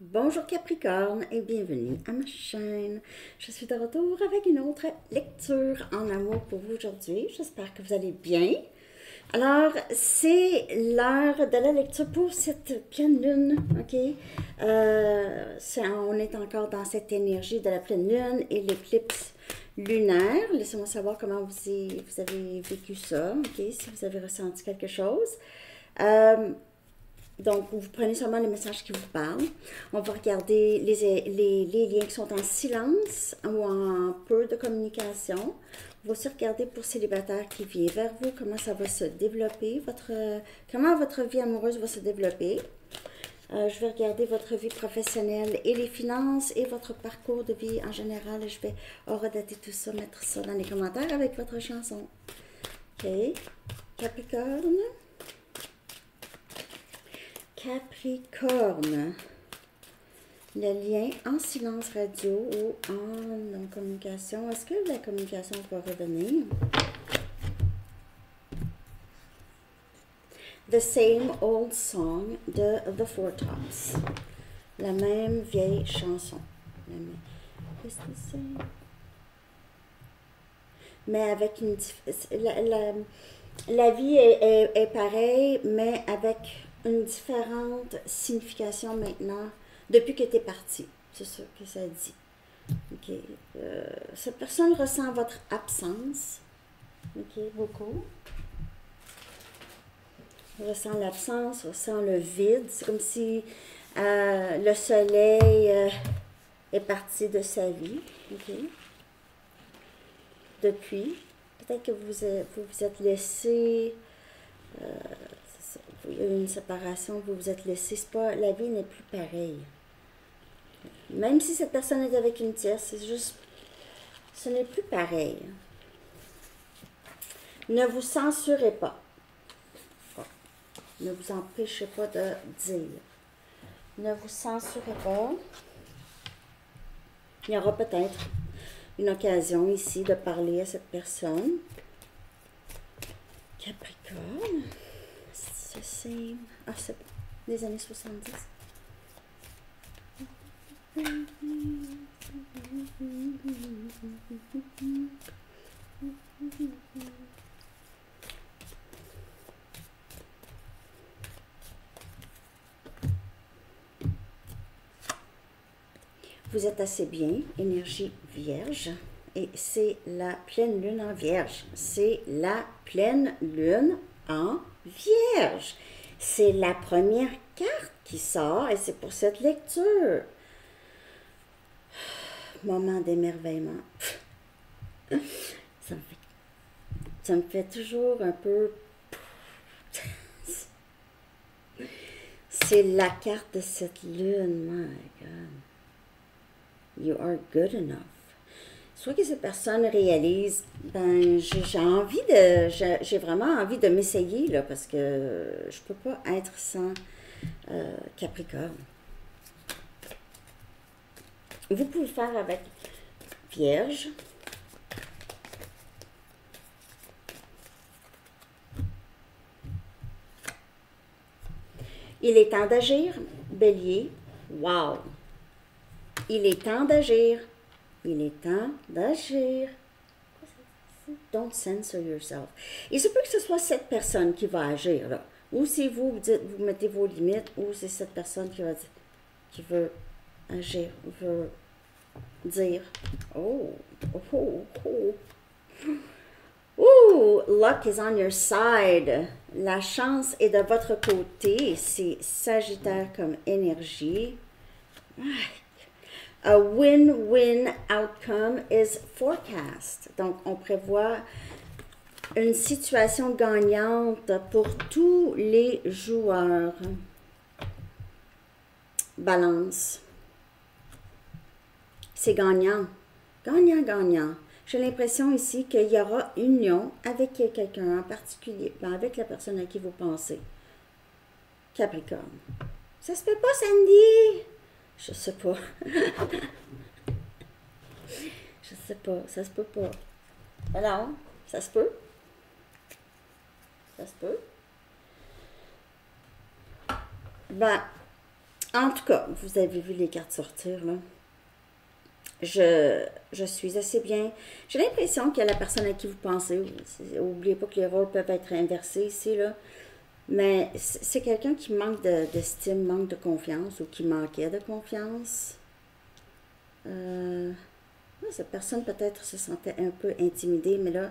Bonjour Capricorne et bienvenue à ma chaîne. Je suis de retour avec une autre lecture en amour pour vous aujourd'hui. J'espère que vous allez bien. Alors, c'est l'heure de la lecture pour cette pleine lune, ok? On est encore dans cette énergie de la pleine lune et l'éclipse lunaire. Laissez-moi savoir comment vous avez vécu ça, ok? Si vous avez ressenti quelque chose. Donc, vous prenez seulement les messages qui vous parlent. On va regarder les liens qui sont en silence ou en peu de communication. On va aussi regarder pour célibataire qui vient vers vous, comment ça va se développer, comment votre vie amoureuse va se développer. Je vais regarder votre vie professionnelle et les finances et votre parcours de vie en général. Je vais horodater tout ça, mettre ça dans les commentaires avec votre chanson. OK. Capricorne. Capricorne, le lien en silence radio ou en non-communication. Est-ce que la communication va revenir? The Same Old Song de The Four Tops. La même vieille chanson. Mais avec une... La vie est pareille, mais avec une différente signification maintenant depuis que tu es parti. C'est ça que ça dit. OK. Cette personne ressent votre absence. OK, beaucoup. Ressent l'absence, ressent le vide. C'est comme si le soleil est parti de sa vie. OK. Depuis. Peut-être que vous vous êtes laissé... il y a eu une séparation, vous vous êtes laissé, la vie n'est plus pareille. Même si cette personne est avec une tierce, c'est juste, ce n'est plus pareil. Ne vous censurez pas. Ne vous empêchez pas de dire. Ne vous censurez pas. Il y aura peut-être une occasion ici de parler à cette personne. Capricorne. C'est des années 70. Vous êtes assez bien, énergie vierge, et c'est la pleine lune en vierge. C'est la pleine lune en vierge. C'est la première carte qui sort et c'est pour cette lecture. Moment d'émerveillement. Ça me fait toujours un peu... C'est la carte de cette lune, my God. You are good enough. Soit que cette personne réalise, ben j'ai vraiment envie de m'essayer là parce que je peux pas être sans Capricorne. Vous pouvez le faire avec Vierge. Il est temps d'agir, Bélier. Wow! Il est temps d'agir. Il est temps d'agir. Don't censor yourself. Il se peut que ce soit cette personne qui va agir, là. Ou si vous mettez vos limites, ou c'est cette personne qui veut agir, veut dire. Oh, oh, oh. Ooh, luck is on your side. La chance est de votre côté. C'est Sagittaire comme énergie. A win-win outcome is forecast. Donc, on prévoit une situation gagnante pour tous les joueurs. Balance. C'est gagnant. Gagnant, gagnant. J'ai l'impression ici qu'il y aura union avec quelqu'un en particulier, avec la personne à qui vous pensez. Capricorne. Ça se peut pas, Sandy? Je sais pas. Je sais pas, ça se peut pas. Alors, ça se peut? Ça se peut? Ben, En tout cas, vous avez vu les cartes sortir, là. Je suis assez bien. J'ai l'impression qu'il y a la personne à qui vous pensez. N'oubliez pas que les rôles peuvent être inversés ici, là. Mais c'est quelqu'un qui manque d'estime, manque de confiance ou qui manquait de confiance. Cette personne peut-être se sentait un peu intimidée, mais là,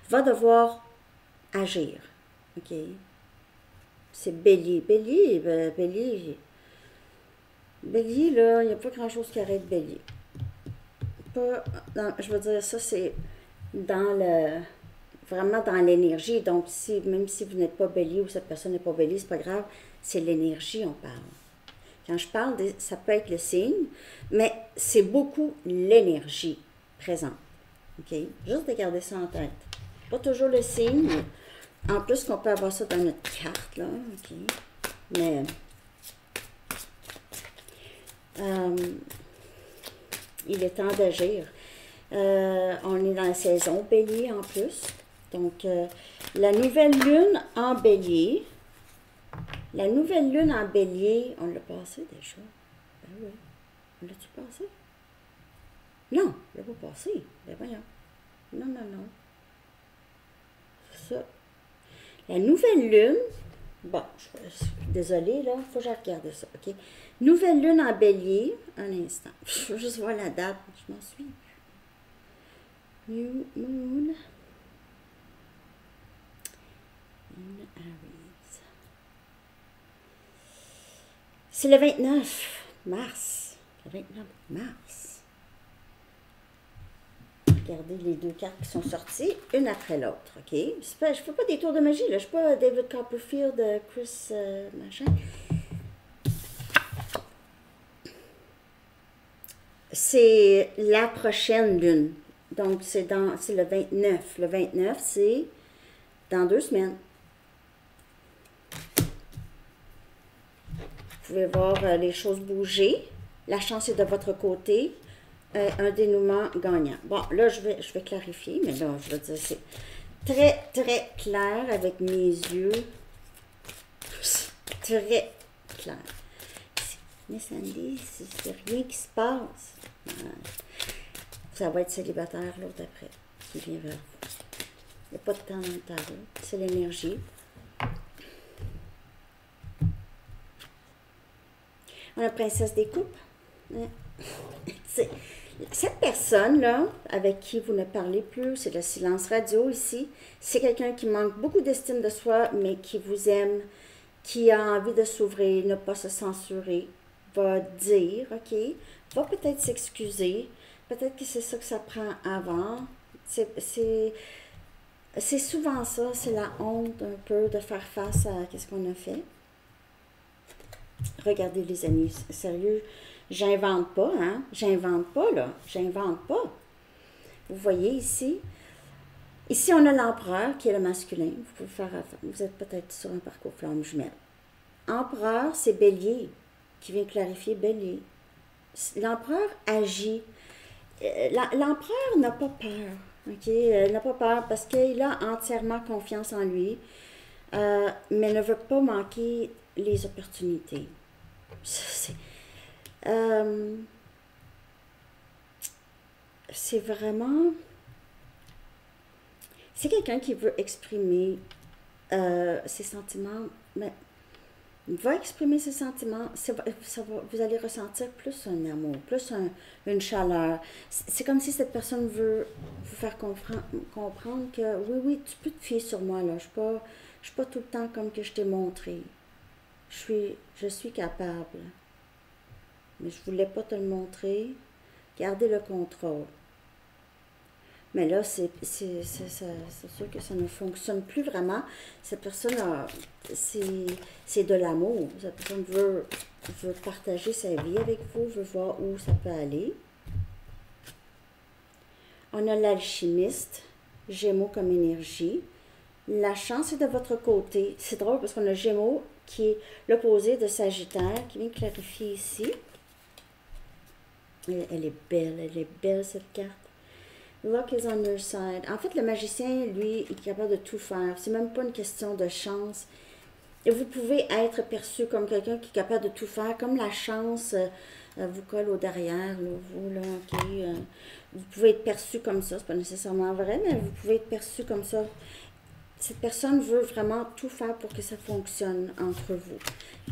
va devoir agir. OK? C'est Bélier. Bélier, là, il n'y a pas grand-chose qui arrête Bélier. Pas, je veux dire, ça, c'est dans le... vraiment dans l'énergie. Donc, même si vous n'êtes pas Bélier ou cette personne n'est pas Bélier, c'est pas grave. C'est l'énergie, on parle. Quand je parle, ça peut être le signe, mais c'est beaucoup l'énergie présente. OK? Juste de garder ça en tête. Pas toujours le signe, mais en plus qu'on peut avoir ça dans notre carte, là. OK? Mais... il est temps d'agir. On est dans la saison Bélier en plus. Donc, la nouvelle lune en Bélier. La nouvelle lune en Bélier, on l'a passé déjà. Ben oui. On l'a-tu passé? Non, on l'a pas passé. Ben voyons. Non. Ça. La nouvelle lune, bon, désolée, là, il faut que je regarde ça, OK? Nouvelle lune en Bélier, un instant. Je veux juste voir la date, je m'en suis. New Moon. In Aries. C'est le 29 mars. Le 29 mars. Regardez les deux cartes qui sont sorties, une après l'autre, OK? Je ne fais pas des tours de magie, là. Je ne suis pas David Copperfield, Chris, machin. C'est la prochaine lune. Donc, c'est le 29. Le 29, c'est dans 2 semaines. Vous pouvez voir les choses bouger. La chance est de votre côté. Un dénouement gagnant. Bon, là, je vais clarifier, mais là, je veux dire, c'est très, très clair avec mes yeux. Très clair. Mais Sandy, c'est rien qui se passe. Ça va être célibataire, l'autre après, qui vient vers vous. Il n'y a pas de temps dans le tableau. C'est l'énergie. On a la princesse des coupes. Cette personne-là, avec qui vous ne parlez plus, c'est le silence radio ici, c'est quelqu'un qui manque beaucoup d'estime de soi, mais qui vous aime, qui a envie de s'ouvrir, ne pas se censurer, va dire, OK, va peut-être s'excuser, peut-être que c'est ça que ça prend avant. C'est souvent ça, c'est la honte un peu de faire face à ce qu'on a fait. Regardez les amis, sérieux, j'invente pas, hein? J'invente pas, là. J'invente pas. Vous voyez ici? Ici, on a l'empereur, qui est le masculin. Vous pouvez faire... Vous êtes peut-être sur un parcours flamme jumelle. Empereur, c'est Bélier, qui vient clarifier Bélier. L'empereur agit. L'empereur n'a pas peur, OK? Il n'a pas peur parce qu'il a entièrement confiance en lui, mais ne veut pas manquer les opportunités. C'est vraiment... C'est quelqu'un qui veut exprimer ses sentiments, mais il va exprimer ses sentiments, vous allez ressentir plus un amour, plus une chaleur. C'est comme si cette personne veut vous faire comprendre que oui, tu peux te fier sur moi, là. Je suis pas tout le temps comme que je t'ai montré. Je suis capable. Mais je voulais pas te le montrer. Gardez le contrôle. Mais là, c'est sûr que ça ne fonctionne plus vraiment. Cette personne, c'est de l'amour. Cette personne veut partager sa vie avec vous, veut voir où ça peut aller. On a l'alchimiste, Gémeaux comme énergie. La chance est de votre côté. C'est drôle parce qu'on a Gémeaux qui est l'opposé de Sagittaire, qui vient clarifier ici. Elle est belle cette carte. Luck is on your side. En fait, le magicien, lui, est capable de tout faire. C'est même pas une question de chance. Et vous pouvez être perçu comme quelqu'un qui est capable de tout faire, comme la chance vous colle au derrière, là, vous, là, ok. Vous pouvez être perçu comme ça, c'est pas nécessairement vrai, mais vous pouvez être perçu comme ça. Cette personne veut vraiment tout faire pour que ça fonctionne entre vous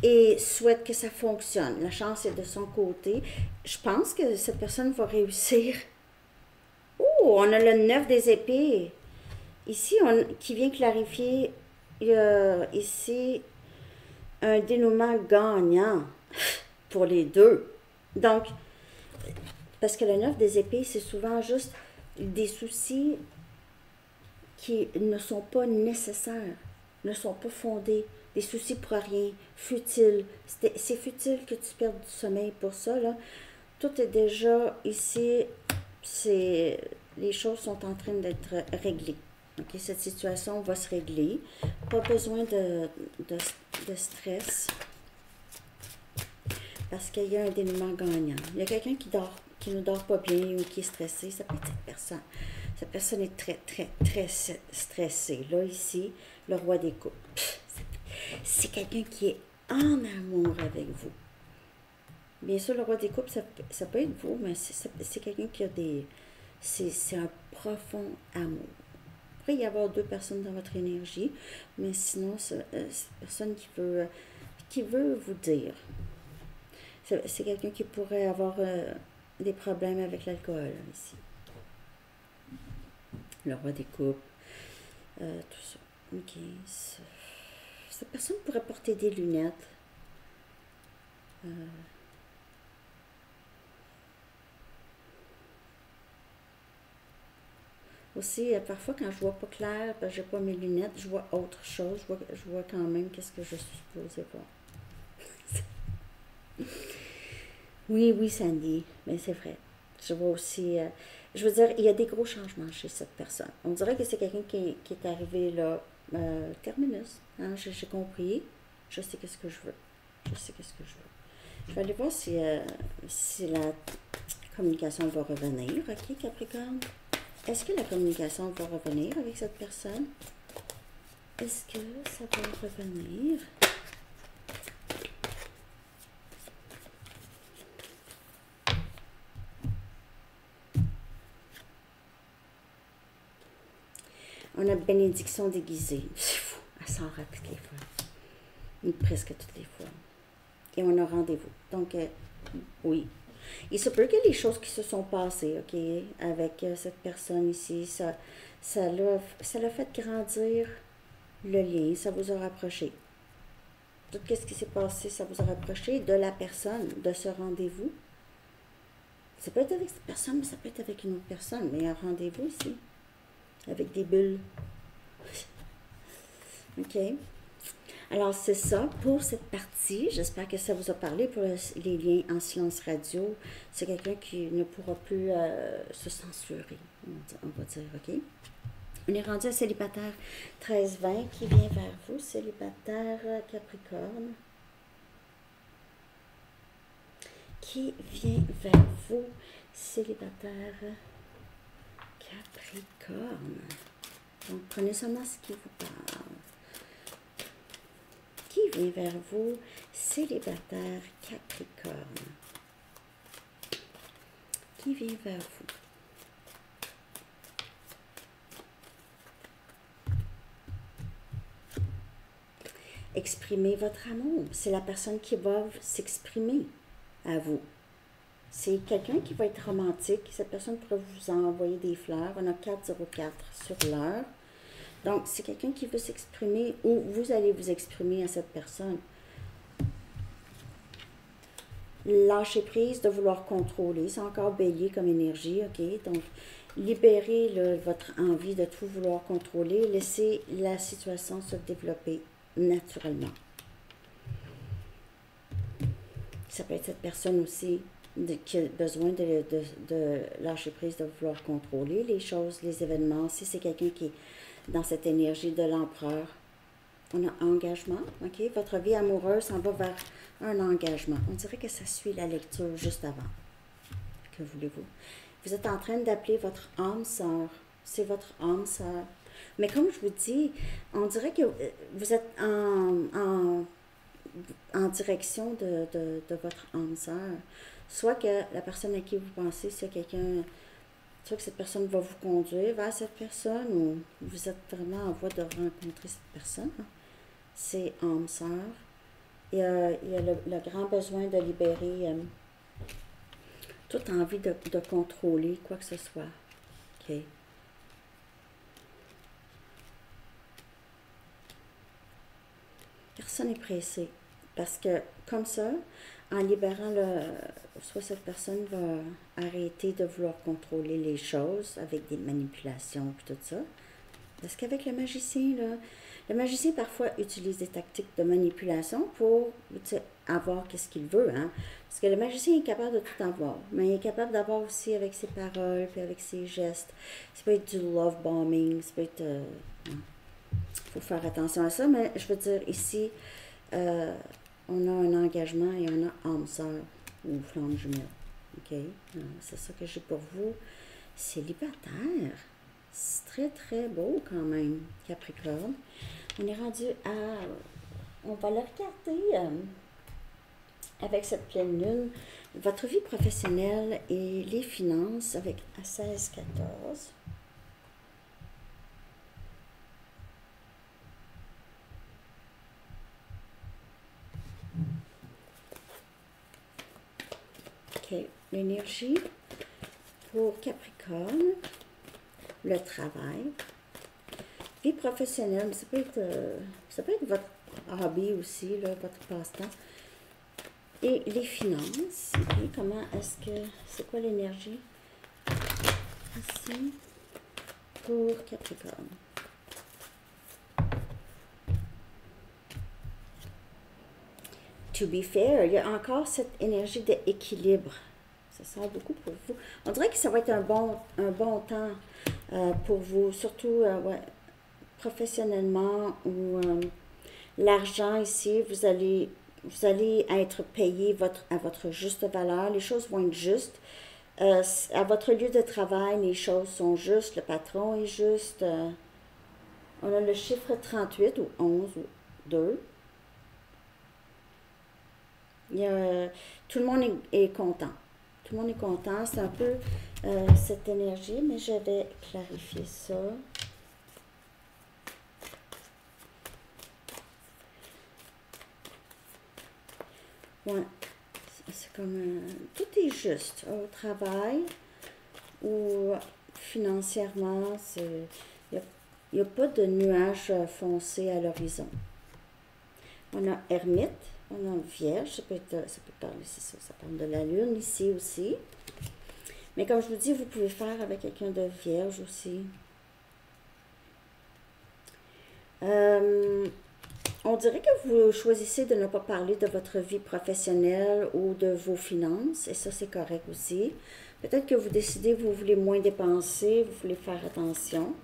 et souhaite que ça fonctionne. La chance est de son côté. Je pense que cette personne va réussir. Oh, on a le 9 des épées. Ici, qui vient clarifier, il y a ici un dénouement gagnant pour les deux. Donc, parce que le 9 des épées, c'est souvent juste des soucis qui ne sont pas nécessaires, ne sont pas fondés, des soucis pour rien, futiles. C'est futile que tu perdes du sommeil pour ça, là. Tout est déjà ici, les choses sont en train d'être réglées. Okay, cette situation va se régler. Pas besoin de stress parce qu'il y a un dénouement gagnant. Il y a quelqu'un qui ne dort pas bien ou qui est stressé, ça peut être cette personne. Cette personne est très, très, très stressée. Là, ici, le roi des coupes. C'est quelqu'un qui est en amour avec vous. Bien sûr, le roi des coupes, ça peut être vous, mais c'est quelqu'un qui a des... C'est un profond amour. Il pourrait y avoir deux personnes dans votre énergie, mais sinon, c'est personne qui veut vous dire. C'est quelqu'un qui pourrait avoir des problèmes avec l'alcool, ici. Le roi des coupes, tout ça. Ok. Cette personne pourrait porter des lunettes. Aussi, parfois, quand je vois pas clair, parce que j'ai pas mes lunettes, je vois autre chose. Je vois quand même qu'est-ce que je suis supposée voir. Oui, Sandy, mais c'est vrai. Je vois aussi... je veux dire, il y a des gros changements chez cette personne. On dirait que c'est quelqu'un qui est arrivé là, terminus. Hein, j'ai compris. Je sais qu'est-ce que je veux. Je vais aller voir si la communication va revenir. Ok, Capricorne? Est-ce que la communication va revenir avec cette personne? Est-ce que ça va revenir? On a bénédiction déguisée. C'est fou. Elle s'en rate toutes les fois. Presque toutes les fois. Et on a rendez-vous. Donc, oui. Il se peut que les choses qui se sont passées, ok, avec cette personne ici, ça l'a fait grandir le lien, ça vous a rapproché. Tout ce qui s'est passé, ça vous a rapproché de la personne, de ce rendez-vous. Ça peut être avec cette personne, mais ça peut être avec une autre personne. Mais il y a un rendez-vous ici, avec des bulles. Ok. Alors, c'est ça pour cette partie. J'espère que ça vous a parlé pour les liens en silence radio. C'est quelqu'un qui ne pourra plus se censurer, on va dire, ok? On est rendu à célibataire 13-20 qui vient vers vous, célibataire Capricorne. Qui vient vers vous, célibataire Capricorne. Donc, prenez seulement ce qui vous parle. Qui vient vers vous, célibataire Capricorne? Qui vient vers vous? Exprimez votre amour. C'est la personne qui va s'exprimer à vous. C'est quelqu'un qui va être romantique. Cette personne pourrait vous envoyer des fleurs. On a 404 sur l'heure. Donc, c'est quelqu'un qui veut s'exprimer ou vous allez vous exprimer à cette personne. Lâcher prise de vouloir contrôler. C'est encore bélier comme énergie, ok? Donc, libérez votre envie de tout vouloir contrôler. Laissez la situation se développer naturellement. Ça peut être cette personne aussi qui a besoin de lâcher prise, de vouloir contrôler les choses, les événements. Si c'est quelqu'un qui est dans cette énergie de l'empereur, on a engagement, ok? Votre vie amoureuse s'en va vers un engagement. On dirait que ça suit la lecture juste avant. Que voulez-vous? Vous êtes en train d'appeler votre âme sœur. C'est votre âme sœur. Mais comme je vous dis, on dirait que vous êtes en direction de votre âme sœur. Soit que la personne à qui vous pensez, c'est quelqu'un, soit que cette personne va vous conduire vers cette personne, ou vous êtes vraiment en voie de rencontrer cette personne. C'est âme sœur. Il y a le grand besoin de libérer toute envie de contrôler quoi que ce soit. OK. Personne n'est pressé. Parce que, comme ça, en libérant soit cette personne va arrêter de vouloir contrôler les choses avec des manipulations et tout ça. Parce qu'avec le magicien, le magicien parfois utilise des tactiques de manipulation pour avoir qu'est-ce qu'il veut. Hein? Parce que le magicien est capable de tout avoir, mais il est capable d'avoir aussi avec ses paroles puis avec ses gestes. Ça peut être du love bombing, ça peut être... faut faire attention à ça, mais je veux dire, ici, on a un engagement et on a âme sœur ou flamme jumelle. OK? C'est ça que j'ai pour vous. Célibataire. C'est très, très beau quand même, Capricorne. On est rendu à... On va le regarder avec cette pleine lune. Votre vie professionnelle et les finances avec à 16-14. OK. L'énergie pour Capricorne. Le travail. Vie professionnelle, ça peut être votre hobby aussi, là, votre passe-temps. Et les finances. Et comment est-ce que... C'est quoi l'énergie? Ici, pour Capricorne. To be fair, il y a encore cette énergie d'équilibre. Ça sert beaucoup pour vous. On dirait que ça va être un bon temps pour vous, surtout professionnellement ou l'argent ici, vous allez être payé à votre juste valeur. Les choses vont être justes. À votre lieu de travail, les choses sont justes. Le patron est juste. On a le chiffre 38 ou 11 ou 2. Tout le monde est content. Tout le monde est content. C'est un peu cette énergie, mais je vais clarifier ça. Ouais. C'est comme... tout est juste. Au travail ou financièrement, il n'y a pas de nuages foncés à l'horizon. On a ermite. On a vierge, ça peut parler, c'est ça, ça parle de la lune ici aussi. Mais comme je vous dis, vous pouvez faire avec quelqu'un de vierge aussi. On dirait que vous choisissez de ne pas parler de votre vie professionnelle ou de vos finances, et ça c'est correct aussi. Peut-être que vous décidez que vous voulez moins dépenser, vous voulez faire attention.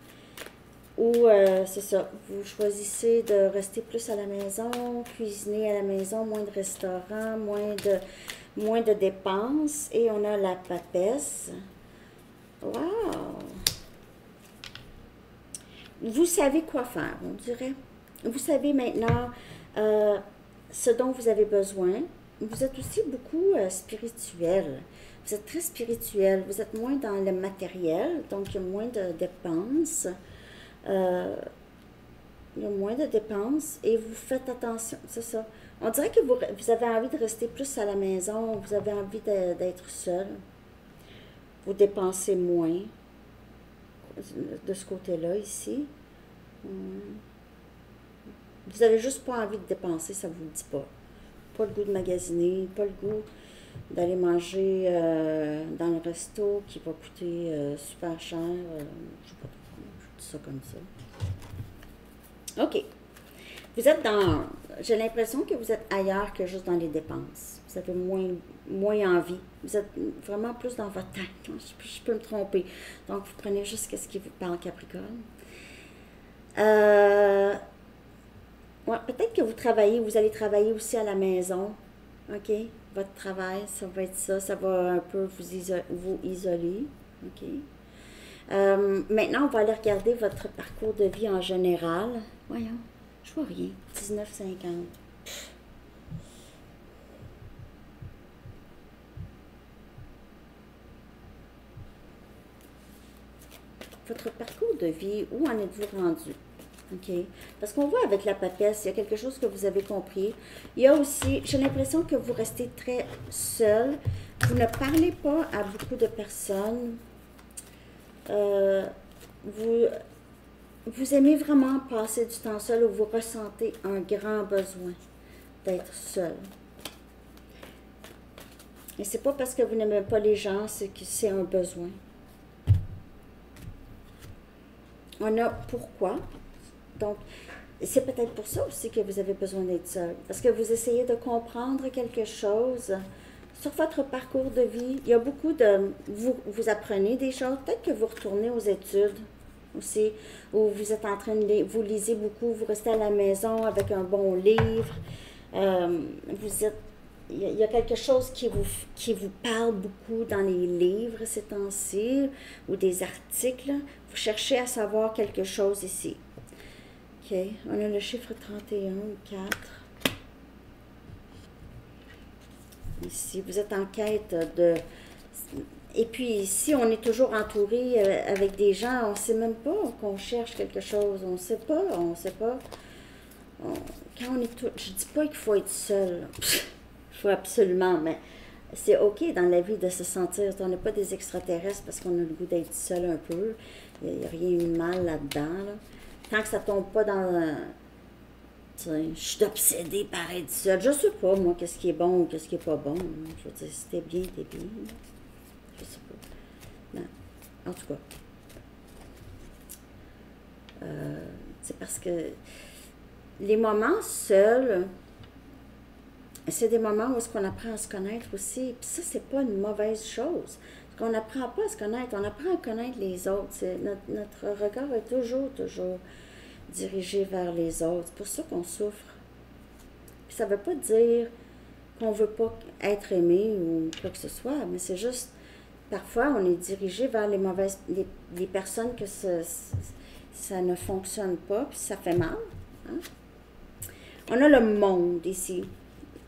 Ou, c'est ça, vous choisissez de rester plus à la maison, cuisiner à la maison, moins de restaurants, moins de dépenses. Et on a la papesse. Wow! Vous savez quoi faire, on dirait. Vous savez maintenant ce dont vous avez besoin. Vous êtes aussi beaucoup spirituel. Vous êtes très spirituel. Vous êtes moins dans le matériel, donc il y a moins de dépenses. Il y a moins de dépenses et vous faites attention, c'est ça. On dirait que vous avez envie de rester plus à la maison, vous avez envie d'être seul. Vous dépensez moins de ce côté-là, ici. Vous avez juste pas envie de dépenser, ça vous le dit pas. Pas le goût de magasiner, pas le goût d'aller manger dans le resto qui va coûter super cher. Je sais pas. Ça comme ça. OK. Vous êtes dans... J'ai l'impression que vous êtes ailleurs que juste dans les dépenses. Vous avez moins envie. Vous êtes vraiment plus dans votre tête. Je peux me tromper. Donc, vous prenez juste ce qui vous parle, Capricorne. Ouais, peut-être que vous allez travailler aussi à la maison. OK? Votre travail, ça va être ça. Ça va un peu vous isoler. OK? Maintenant, on va aller regarder votre parcours de vie en général. Voyons, je vois rien. 19,50. Votre parcours de vie, où en êtes-vous rendu? OK. Parce qu'on voit avec la papesse, il y a quelque chose que vous avez compris. Il y a aussi, j'ai l'impression que vous restez très seul. Vous ne parlez pas à beaucoup de personnes. Vous, vous aimez vraiment passer du temps seul ou vous ressentez un grand besoin d'être seul. Et c'est pas parce que vous n'aimez pas les gens, c'est que c'est un besoin. On a pourquoi. Donc, c'est peut-être pour ça aussi que vous avez besoin d'être seul. Parce que vous essayez de comprendre quelque chose sur votre parcours de vie. Il y a beaucoup de... Vous apprenez des choses. Peut-être que vous retournez aux études aussi. Ou vous êtes en train de... Vous lisez beaucoup. Vous restez à la maison avec un bon livre. Vous êtes... Il y a quelque chose qui vous parle beaucoup dans les livres ces temps-ci. Ou des articles. Vous cherchez à savoir quelque chose ici. OK, on a le chiffre 31, 4. Ici, vous êtes en quête de... Et puis ici, on est toujours entouré avec des gens, on ne sait même pas qu'on cherche quelque chose, on ne sait pas. Quand on est tout... Je dis pas qu'il faut être seul, il faut absolument, mais c'est OK dans la vie de se sentir... On n'est pas des extraterrestres parce qu'on a le goût d'être seul un peu, il n'y a rien de mal là-dedans, là. Tant que ça tombe pas dans... je suis obsédée par être seule. Je sais pas, moi, qu'est-ce qui est bon ou qu'est-ce qui est pas bon. Je veux dire, si t'es bien, t'es bien. Je sais pas. Non. En tout cas. C'est parce que les moments seuls, c'est des moments où est-ce qu'on apprend à se connaître aussi. Puis ça, c'est pas une mauvaise chose. Parce qu'on n'apprend pas à se connaître, on apprend à connaître les autres. Notre regard est toujours dirigé vers les autres. C'est pour ça qu'on souffre. Puis ça ne veut pas dire qu'on ne veut pas être aimé ou quoi que ce soit, mais c'est juste, parfois, on est dirigé vers les personnes que ça ne fonctionne pas, puis ça fait mal. Hein? On a le monde ici.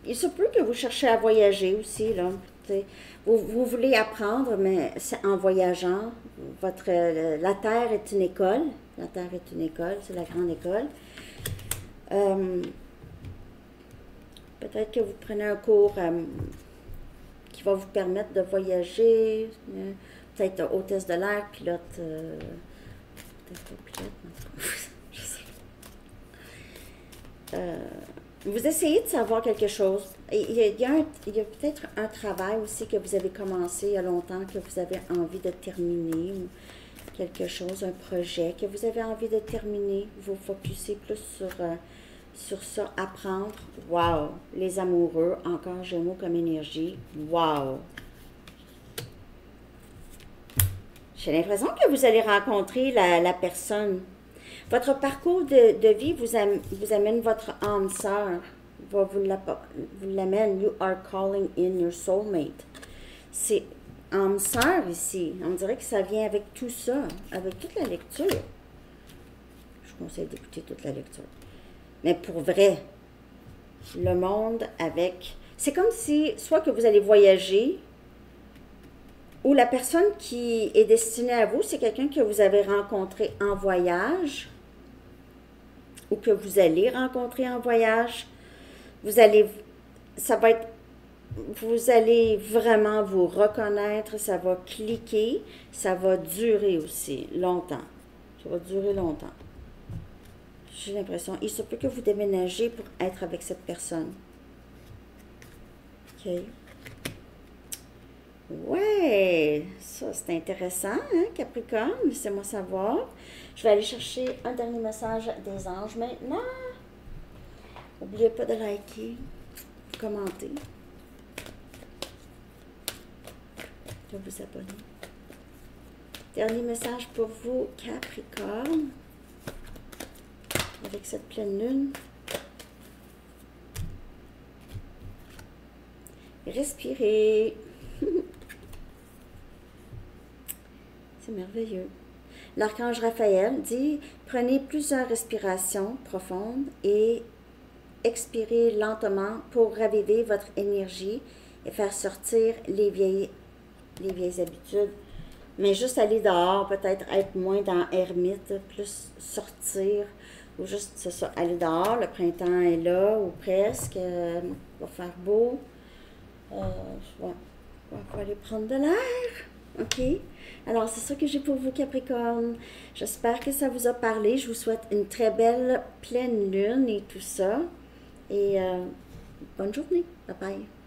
Il se peut que vous cherchez à voyager aussi, là. Vous voulez apprendre, mais c'est en voyageant. La Terre est une école. La Terre est une école, c'est la grande école. Peut-être que vous prenez un cours qui va vous permettre de voyager. Peut-être hôtesse de l'air, pilote. Peut-être pas pilote, mais je sais pas. Vous essayez de savoir quelque chose. Il y a peut-être un travail aussi que vous avez commencé il y a longtemps, que vous avez envie de terminer, ou quelque chose, un projet que vous avez envie de terminer. Vous focussez plus sur ça, apprendre. Wow! Les amoureux, encore Gémeaux comme énergie. Wow! J'ai l'impression que vous allez rencontrer la personne. Votre parcours de vie vous amène votre âme sœur. Vous l'amène. You are calling in your soulmate. C'est âme sœur ici. On dirait que ça vient avec tout ça, avec toute la lecture. Je vous conseille d'écouter toute la lecture. Mais pour vrai, le monde avec... C'est comme si, soit que vous allez voyager, ou la personne qui est destinée à vous, c'est quelqu'un que vous avez rencontré en voyage, ou que vous allez rencontrer en voyage. Vous allez vraiment vous reconnaître, ça va cliquer, ça va durer aussi longtemps. Ça va durer longtemps. J'ai l'impression, il se peut que vous déménagez pour être avec cette personne. OK. Ouais, ça c'est intéressant, hein, Capricorne, laissez-moi savoir. Je vais aller chercher un dernier message des anges maintenant. N'oubliez pas de liker, de commenter, de vous abonner. Dernier message pour vous, Capricorne, avec cette pleine lune. Respirez. C'est merveilleux. L'archange Raphaël dit, prenez plusieurs respirations profondes et expirez lentement pour raviver votre énergie et faire sortir les vieilles habitudes. Mais juste aller dehors, peut-être être moins dans ermite, plus sortir, ou juste, c'est ça, aller dehors. Le printemps est là, ou presque, il va faire beau. Je vais aller prendre de l'air. OK? Alors, c'est ça que j'ai pour vous, Capricorne. J'espère que ça vous a parlé. Je vous souhaite une très belle pleine lune et tout ça. Et bonne journée. Bye bye.